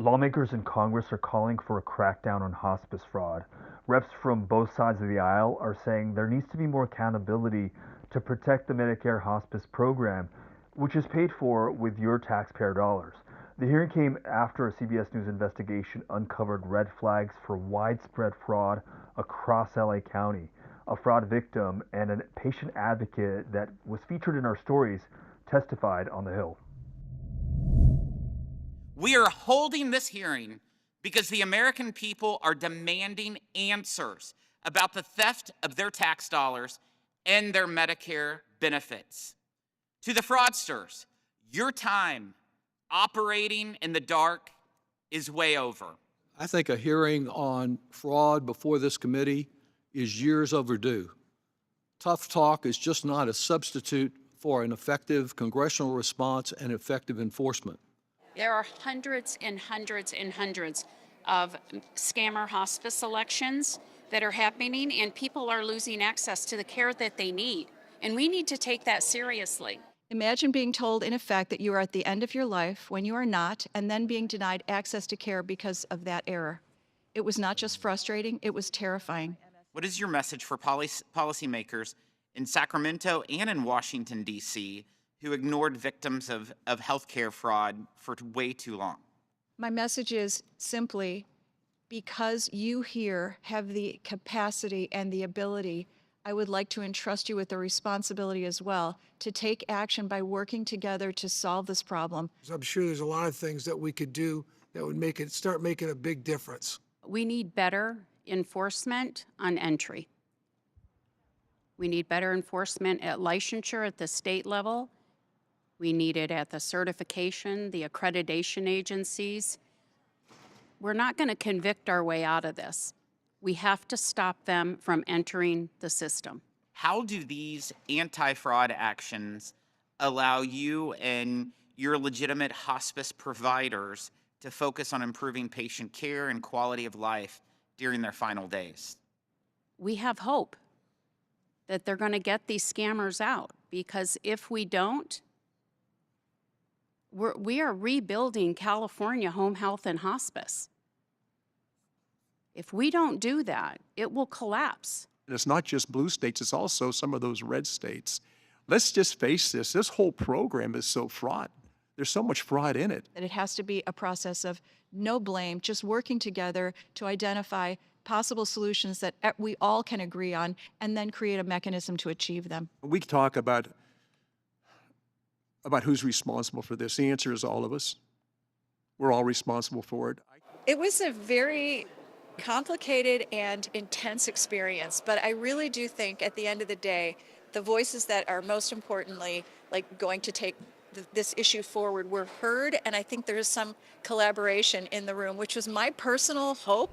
Lawmakers in Congress are calling for a crackdown on hospice fraud. Reps from both sides of the aisle are saying there needs to be more accountability to protect the Medicare hospice program, which is paid for with your taxpayer dollars. The hearing came after a CBS News investigation uncovered red flags for widespread fraud across LA County. A fraud victim and a patient advocate that was featured in our stories testified on the Hill. We are holding this hearing because the American people are demanding answers about the theft of their tax dollars and their Medicare benefits. To the fraudsters, your time operating in the dark is way over. I think a hearing on fraud before this committee is years overdue. Tough talk is just not a substitute for an effective congressional response and effective enforcement. There are hundreds and hundreds and hundreds of scammer hospice elections that are happening, and people are losing access to the care that they need. And we need to take that seriously. Imagine being told, in effect, that you are at the end of your life when you are not, and then being denied access to care because of that error. It was not just frustrating, it was terrifying. What is your message for policymakers in Sacramento and in Washington, D.C., who ignored victims of healthcare fraud for way too long? My message is simply, because you here have the capacity and the ability, I would like to entrust you with the responsibility as well to take action by working together to solve this problem. I'm sure there's a lot of things that we could do that would start making a big difference. We need better enforcement on entry. We need better enforcement at licensure at the state level. We need it at the certification, the accreditation agencies. We're not going to convict our way out of this. We have to stop them from entering the system. How do these anti-fraud actions allow you and your legitimate hospice providers to focus on improving patient care and quality of life during their final days? We have hope that they're going to get these scammers out, because if we don't, we are rebuilding California home health and hospice. If we don't do that, it will collapse. And it's not just blue states, it's also some of those red states. Let's just face this whole program is so fraught. There's so much fraud in it. That it has to be a process of no blame, just working together to identify possible solutions that we all can agree on, and then create a mechanism to achieve them. We talk about who's responsible for this. The answer is all of us. We're all responsible for it. It was a very complicated and intense experience, but I really do think at the end of the day, the voices that are most importantly going to take this issue forward were heard, and I think there is some collaboration in the room, which was my personal hope